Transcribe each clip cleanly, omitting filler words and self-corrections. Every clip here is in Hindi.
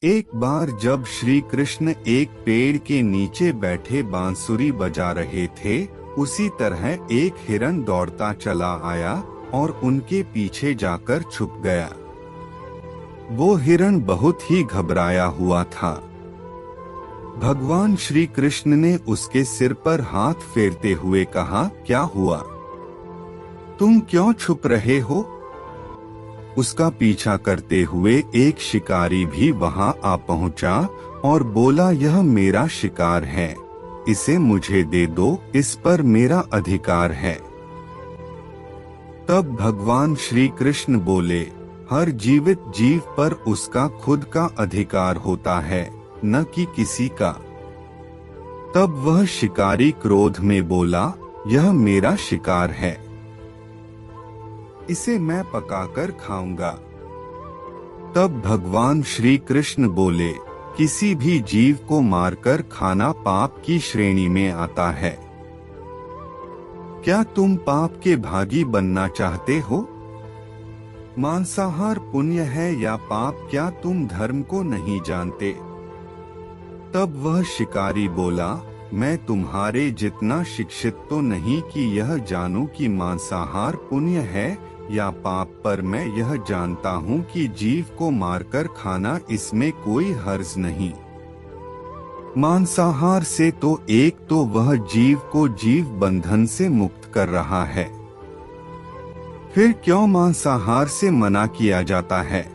एक बार जब श्री कृष्ण एक पेड़ के नीचे बैठे बांसुरी बजा रहे थे, उसी तरह एक हिरन दौड़ता चला आया और उनके पीछे जाकर छुप गया। वो हिरन बहुत ही घबराया हुआ था। भगवान श्री कृष्ण ने उसके सिर पर हाथ फेरते हुए कहा, क्या हुआ? तुम क्यों छुप रहे हो? उसका पीछा करते हुए एक शिकारी भी वहां आ पहुंचा और बोला, यह मेरा शिकार है, इसे मुझे दे दो, इस पर मेरा अधिकार है। तब भगवान श्री कृष्ण बोले, हर जीवित जीव पर उसका खुद का अधिकार होता है, न कि किसी का। तब वह शिकारी क्रोध में बोला, यह मेरा शिकार है, इसे मैं पकाकर खाऊंगा। तब भगवान श्री कृष्ण बोले, किसी भी जीव को मारकर खाना पाप की श्रेणी में आता है। क्या तुम पाप के भागी बनना चाहते हो? मांसाहार पुण्य है या पाप, क्या तुम धर्म को नहीं जानते? तब वह शिकारी बोला, मैं तुम्हारे जितना शिक्षित तो नहीं कि यह जानूं कि मांसाहार पुण्य है या पाप, पर मैं यह जानता हूँ कि जीव को मारकर खाना, इसमें कोई हर्ज नहीं। मांसाहार से तो एक तो वह जीव को जीव बंधन से मुक्त कर रहा है, फिर क्यों मांसाहार से मना किया जाता है?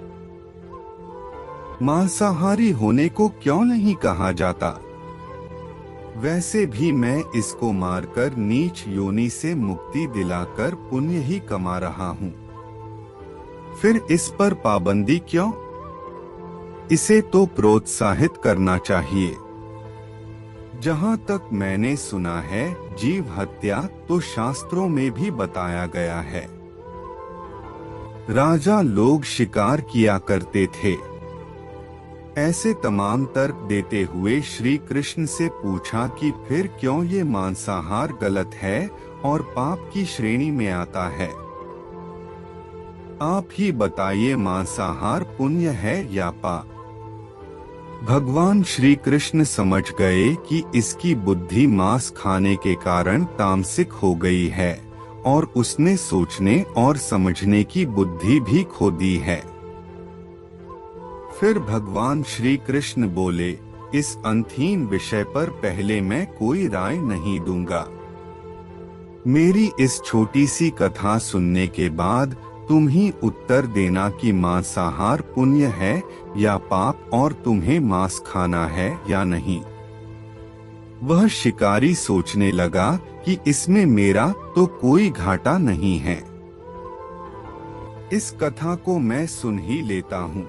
मांसाहारी होने को क्यों नहीं कहा जाता? वैसे भी मैं इसको मारकर नीच योनि से मुक्ति दिलाकर पुण्य ही कमा रहा हूँ, फिर इस पर पाबंदी क्यों? इसे तो प्रोत्साहित करना चाहिए। जहाँ तक मैंने सुना है, जीव हत्या तो शास्त्रों में भी बताया गया है। राजा लोग शिकार किया करते थे। ऐसे तमाम तर्क देते हुए श्री कृष्ण से पूछा कि फिर क्यों ये मांसाहार गलत है और पाप की श्रेणी में आता है? आप ही बताइए, मांसाहार पुण्य है या पाप? भगवान श्री कृष्ण समझ गए कि इसकी बुद्धि मांस खाने के कारण तामसिक हो गई है और उसने सोचने और समझने की बुद्धि भी खो दी है। फिर भगवान श्री कृष्ण बोले, इस अंतहीन विषय पर पहले मैं कोई राय नहीं दूंगा। मेरी इस छोटी सी कथा सुनने के बाद तुम ही उत्तर देना कि मांसाहार पुण्य है या पाप, और तुम्हें मांस खाना है या नहीं। वह शिकारी सोचने लगा कि इसमें मेरा तो कोई घाटा नहीं है, इस कथा को मैं सुन ही लेता हूँ,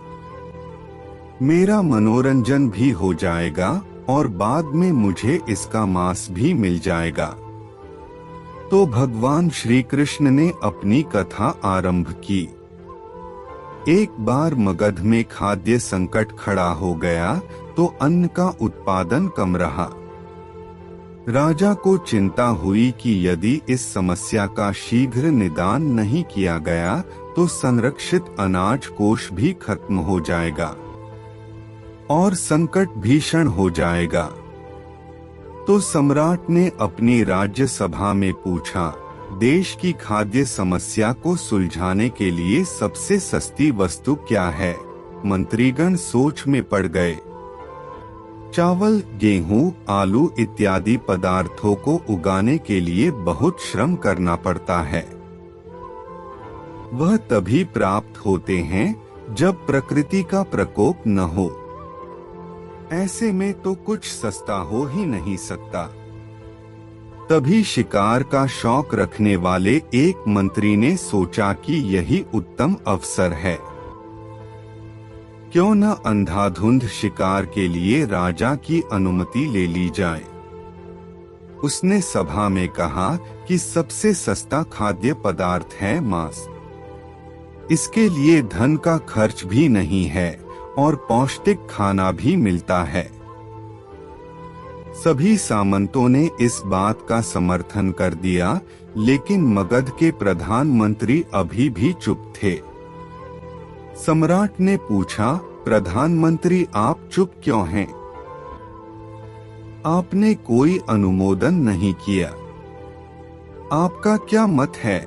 मेरा मनोरंजन भी हो जाएगा और बाद में मुझे इसका मांस भी मिल जाएगा। तो भगवान श्री कृष्ण ने अपनी कथा आरंभ की। एक बार मगध में खाद्य संकट खड़ा हो गया तो अन्न का उत्पादन कम रहा। राजा को चिंता हुई कि यदि इस समस्या का शीघ्र निदान नहीं किया गया तो संरक्षित अनाज कोष भी खत्म हो जाएगा और संकट भीषण हो जाएगा। तो सम्राट ने अपनी राज्य सभा में पूछा, देश की खाद्य समस्या को सुलझाने के लिए सबसे सस्ती वस्तु क्या है? मंत्रीगण सोच में पड़ गए। चावल, गेहूं, आलू इत्यादि पदार्थों को उगाने के लिए बहुत श्रम करना पड़ता है। वह तभी प्राप्त होते हैं जब प्रकृति का प्रकोप न हो। ऐसे में तो कुछ सस्ता हो ही नहीं सकता। तभी शिकार का शौक रखने वाले एक मंत्री ने सोचा कि यही उत्तम अवसर है, क्यों न अंधाधुंध शिकार के लिए राजा की अनुमति ले ली जाए। उसने सभा में कहा कि सबसे सस्ता खाद्य पदार्थ है मांस। इसके लिए धन का खर्च भी नहीं है और पौष्टिक खाना भी मिलता है। सभी सामंतों ने इस बात का समर्थन कर दिया, लेकिन मगध के प्रधानमंत्री अभी भी चुप थे। सम्राट ने पूछा, प्रधानमंत्री आप चुप क्यों हैं? आपने कोई अनुमोदन नहीं किया। आपका क्या मत है?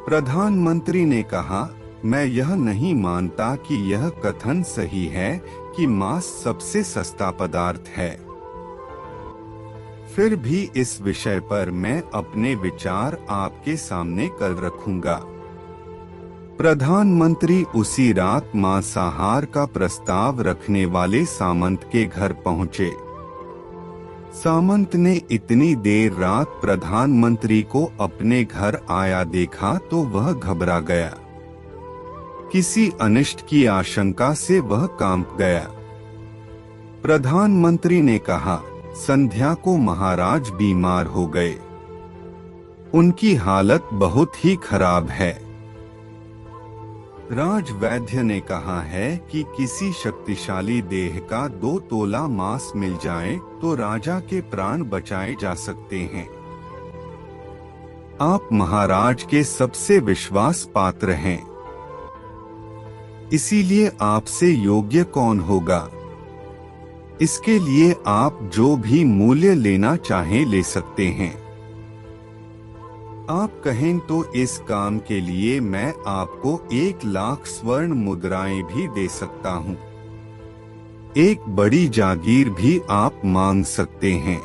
प्रधानमंत्री ने कहा, मैं यह नहीं मानता कि यह कथन सही है कि मांस सबसे सस्ता पदार्थ है। फिर भी इस विषय पर मैं अपने विचार आपके सामने कल रखूंगा। प्रधानमंत्री उसी रात मांसाहार का प्रस्ताव रखने वाले सामंत के घर पहुंचे। सामंत ने इतनी देर रात प्रधानमंत्री को अपने घर आया देखा तो वह घबरा गया। किसी अनिष्ट की आशंका से वह कांप गया। प्रधानमंत्री ने कहा, संध्या को महाराज बीमार हो गए। उनकी हालत बहुत ही खराब है। राज वैद्य ने कहा है कि किसी शक्तिशाली देह का 2 तोला मांस मिल जाए तो राजा के प्राण बचाए जा सकते हैं। आप महाराज के सबसे विश्वास पात्र हैं। इसीलिए आपसे योग्य कौन होगा? इसके लिए आप जो भी मूल्य लेना चाहें ले सकते हैं। आप कहें तो इस काम के लिए मैं आपको 1 लाख स्वर्ण मुद्राएं भी दे सकता हूँ। एक बड़ी जागीर भी आप मांग सकते हैं।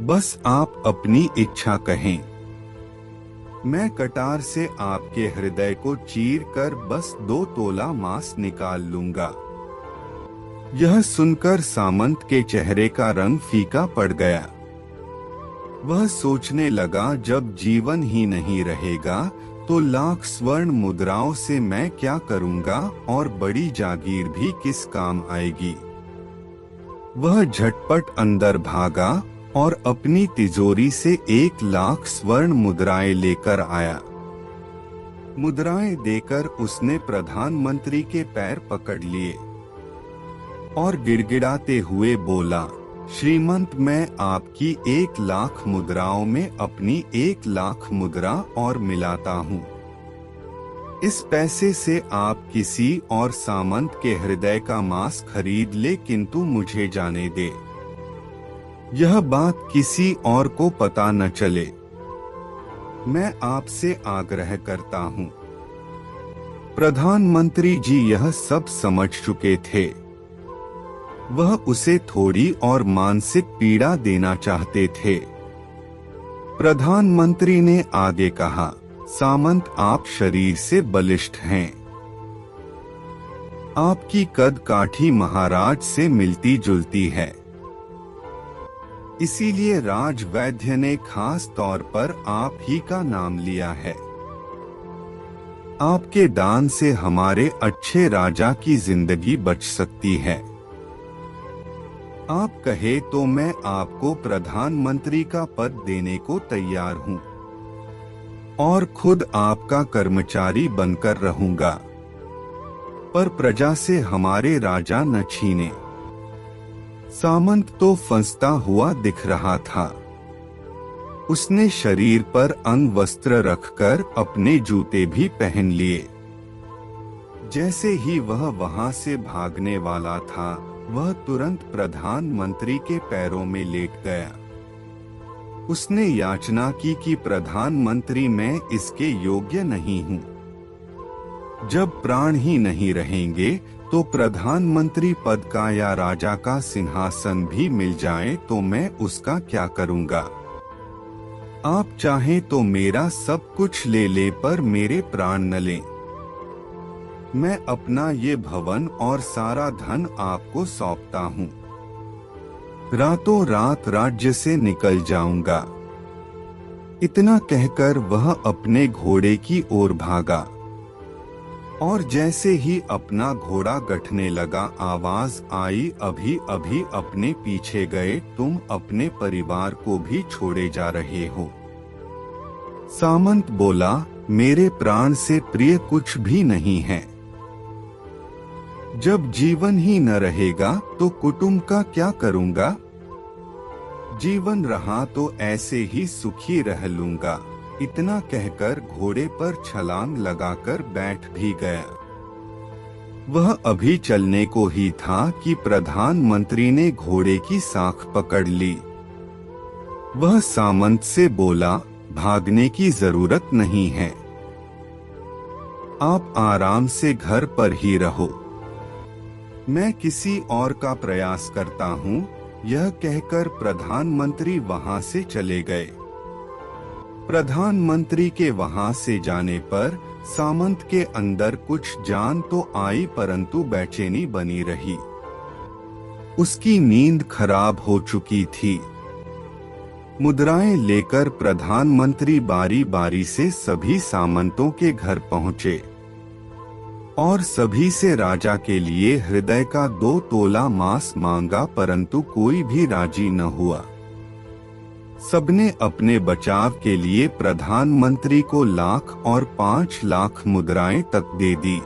बस आप अपनी इच्छा कहें। मैं कटार से आपके हृदय को चीर कर बस 2 तोला मांस निकाल लूंगा। यह सुनकर सामंत के चेहरे का रंग फीका पड़ गया। वह सोचने लगा, जब जीवन ही नहीं रहेगा तो लाख स्वर्ण मुद्राओं से मैं क्या करूंगा और बड़ी जागीर भी किस काम आएगी। वह झटपट अंदर भागा और अपनी तिजोरी से 1 लाख स्वर्ण मुद्राएं लेकर आया। मुद्राएं देकर उसने प्रधानमंत्री के पैर पकड़ लिए और गिड़गिड़ाते हुए बोला, श्रीमंत, मैं आपकी 1 लाख मुद्राओं में अपनी 1 लाख मुद्रा और मिलाता हूँ। इस पैसे से आप किसी और सामंत के हृदय का मांस खरीद ले, किंतु मुझे जाने दे। यह बात किसी और को पता न चले। मैं आपसे आग्रह करता हूँ। प्रधानमंत्री जी यह सब समझ चुके थे। वह उसे थोड़ी और मानसिक पीड़ा देना चाहते थे। प्रधानमंत्री ने आगे कहा, सामंत, आप शरीर से बलिष्ठ हैं। आपकी कद काठी महाराज से मिलती जुलती है। इसीलिए राज वैद्य ने खास तौर पर आप ही का नाम लिया है। आपके दान से हमारे अच्छे राजा की जिंदगी बच सकती है। आप कहे तो मैं आपको प्रधानमंत्री का पद देने को तैयार हूँ और खुद आपका कर्मचारी बनकर रहूंगा, पर प्रजा से हमारे राजा न छीने। सामंत तो फंसता हुआ दिख रहा था। उसने शरीर पर अंग वस्त्र रखकर अपने जूते भी पहन लिए। जैसे ही वह वहां से भागने वाला था, वह तुरंत प्रधानमंत्री के पैरों में लेट गया। उसने याचना की कि प्रधानमंत्री, मैं इसके योग्य नहीं हूँ। जब प्राण ही नहीं रहेंगे तो प्रधानमंत्री पद का या राजा का सिंहासन भी मिल जाए तो मैं उसका क्या करूँगा। आप चाहें तो मेरा सब कुछ ले ले, पर मेरे प्राण न लें। मैं अपना ये भवन और सारा धन आपको सौंपता हूँ। रातों रात राज्य से निकल जाऊंगा। इतना कहकर वह अपने घोड़े की ओर भागा और जैसे ही अपना घोड़ा गठने लगा, आवाज आई, अभी अभी अपने पीछे गए तुम अपने परिवार को भी छोड़े जा रहे हो। सामंत बोला, मेरे प्राण से प्रिय कुछ भी नहीं है। जब जीवन ही न रहेगा तो कुटुंब का क्या करूंगा। जीवन रहा तो ऐसे ही सुखी रह लूंगा। इतना कहकर घोड़े पर छलांग लगाकर बैठ भी गया। वह अभी चलने को ही था कि प्रधानमंत्री ने घोड़े की साख पकड़ ली। वह सामंत से बोला, भागने की जरूरत नहीं है, आप आराम से घर पर ही रहो, मैं किसी और का प्रयास करता हूँ। यह कहकर प्रधानमंत्री वहां से चले गए। प्रधानमंत्री के वहां से जाने पर सामंत के अंदर कुछ जान तो आई, परंतु बेचैनी बनी रही। उसकी नींद खराब हो चुकी थी। मुद्राएं लेकर प्रधानमंत्री बारी बारी से सभी सामंतों के घर पहुंचे और सभी से राजा के लिए हृदय का 2 तोला मांस मांगा, परंतु कोई भी राजी न हुआ। सबने अपने बचाव के लिए प्रधानमंत्री को 1 लाख और 5 लाख मुद्राएं तक दे दी।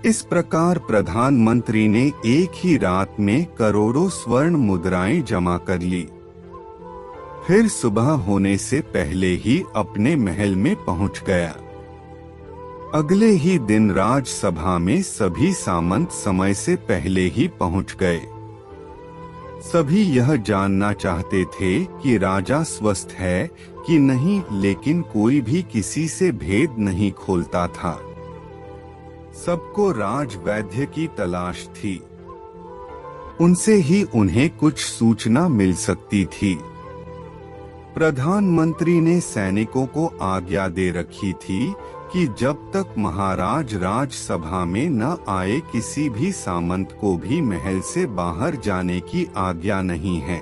इस प्रकार प्रधानमंत्री ने एक ही रात में करोड़ों स्वर्ण मुद्राएं जमा कर ली। फिर सुबह होने से पहले ही अपने महल में पहुंच गया। अगले ही दिन राजसभा में सभी सामंत समय से पहले ही पहुंच गए। सभी यह जानना चाहते थे कि राजा स्वस्थ है कि नहीं, लेकिन कोई भी किसी से भेद नहीं खोलता था। सबको राजवैद्य की तलाश थी, उनसे ही उन्हें कुछ सूचना मिल सकती थी। प्रधानमंत्री ने सैनिकों को आज्ञा दे रखी थी कि जब तक महाराज राजसभा में न आए किसी भी सामंत को भी महल से बाहर जाने की आज्ञा नहीं है।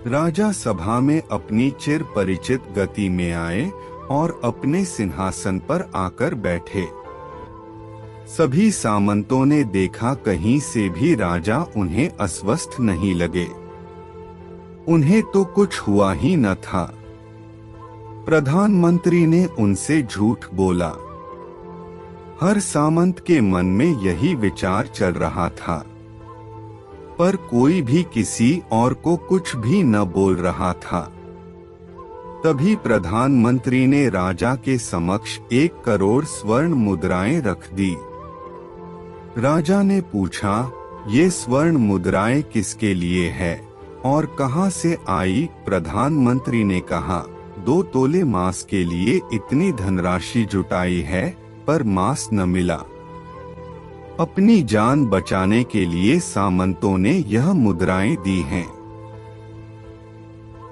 राजा सभा में अपनी चिर परिचित गति में आए और अपने सिंहासन पर आकर बैठे। सभी सामंतों ने देखा कहीं से भी राजा उन्हें अस्वस्थ नहीं लगे। उन्हें तो कुछ हुआ ही न था। प्रधानमंत्री ने उनसे झूठ बोला। हर सामंत के मन में यही विचार चल रहा था, पर कोई भी किसी और को कुछ भी न बोल रहा था। तभी प्रधानमंत्री ने राजा के समक्ष 1 करोड़ स्वर्ण मुद्राएं रख दी। राजा ने पूछा, ये स्वर्ण मुद्राएं किसके लिए है और कहां से आई? प्रधानमंत्री ने कहा, 2 तोले मांस के लिए इतनी धनराशि जुटाई है, पर मांस न मिला। अपनी जान बचाने के लिए सामंतों ने यह मुद्राएं दी हैं।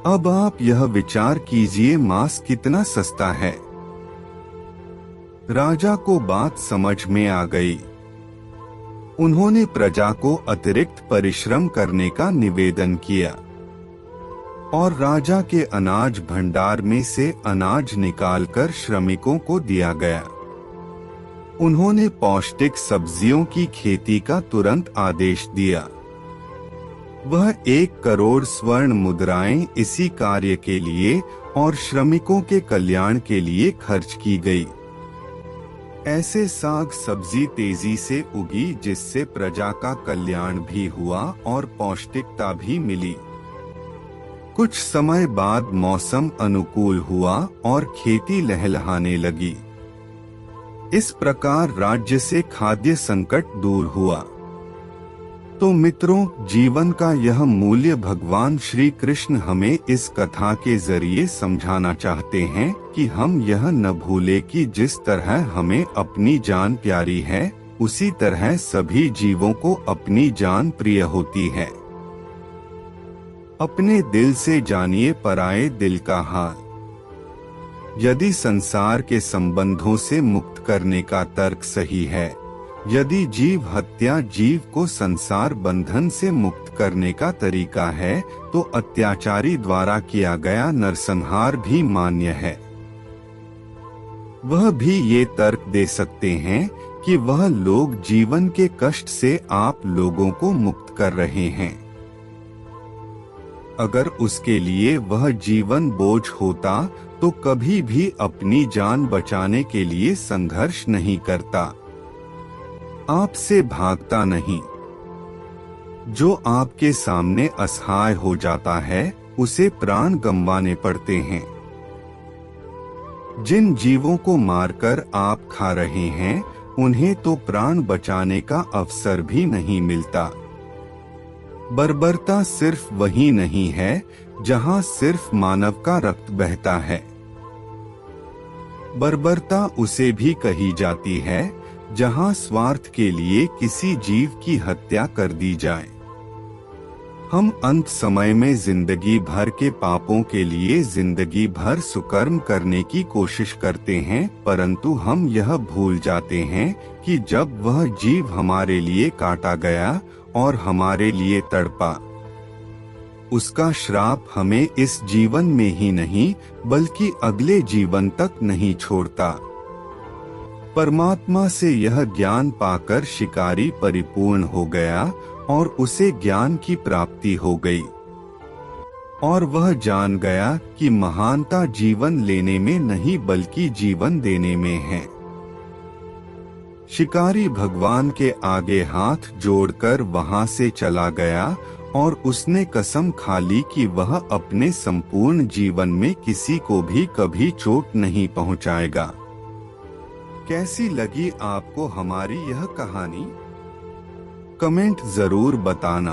अब आप यह विचार कीजिए, मांस कितना सस्ता है। राजा को बात समझ में आ गई। उन्होंने प्रजा को अतिरिक्त परिश्रम करने का निवेदन किया और राजा के अनाज भंडार में से अनाज निकालकर श्रमिकों को दिया गया। उन्होंने पौष्टिक सब्जियों की खेती का तुरंत आदेश दिया। वह 1 करोड़ स्वर्ण मुद्राएं इसी कार्य के लिए और श्रमिकों के कल्याण के लिए खर्च की गई। ऐसे साग सब्जी तेजी से उगी जिससे प्रजा का कल्याण भी हुआ और पौष्टिकता भी मिली। कुछ समय बाद मौसम अनुकूल हुआ और खेती लहलहाने लगी। इस प्रकार राज्य से खाद्य संकट दूर हुआ। तो मित्रों, जीवन का यह मूल्य भगवान श्री कृष्ण हमें इस कथा के जरिए समझाना चाहते हैं कि हम यह न भूले कि जिस तरह हमें अपनी जान प्यारी है, उसी तरह सभी जीवों को अपनी जान प्रिय होती है। अपने दिल से जानिए पराये दिल का हाल। यदि संसार के संबंधों से मुक्त करने का तर्क सही है, यदि जीव हत्या जीव को संसार बंधन से मुक्त करने का तरीका है, तो अत्याचारी द्वारा किया गया नरसंहार भी मान्य है। वह भी ये तर्क दे सकते हैं कि वह लोग जीवन के कष्ट से आप लोगों को मुक्त कर रहे हैं। अगर उसके लिए वह जीवन बोझ होता तो कभी भी अपनी जान बचाने के लिए संघर्ष नहीं करता, आपसे भागता नहीं। जो आपके सामने असहाय हो जाता है, उसे प्राण गंवाने पड़ते हैं। जिन जीवों को मारकर आप खा रहे हैं, उन्हें तो प्राण बचाने का अवसर भी नहीं मिलता। बर्बरता सिर्फ वही नहीं है जहां सिर्फ मानव का रक्त बहता है। बर्बरता उसे भी कही जाती है जहां स्वार्थ के लिए किसी जीव की हत्या कर दी जाए। हम अंत समय में जिंदगी भर के पापों के लिए जिंदगी भर सुकर्म करने की कोशिश करते हैं, परंतु हम यह भूल जाते हैं कि जब वह जीव हमारे लिए काटा गया और हमारे लिए तड़पा, उसका श्राप हमें इस जीवन में ही नहीं बल्कि अगले जीवन तक नहीं छोड़ता। परमात्मा से यह ज्ञान पाकर शिकारी परिपूर्ण हो गया और उसे ज्ञान की प्राप्ति हो गई और वह जान गया कि महानता जीवन लेने में नहीं बल्कि जीवन देने में है। शिकारी भगवान के आगे हाथ जोड़कर वहां से चला गया और उसने कसम खा ली कि वह अपने संपूर्ण जीवन में किसी को भी कभी चोट नहीं पहुंचाएगा। कैसी लगी आपको हमारी यह कहानी? कमेंट जरूर बताना।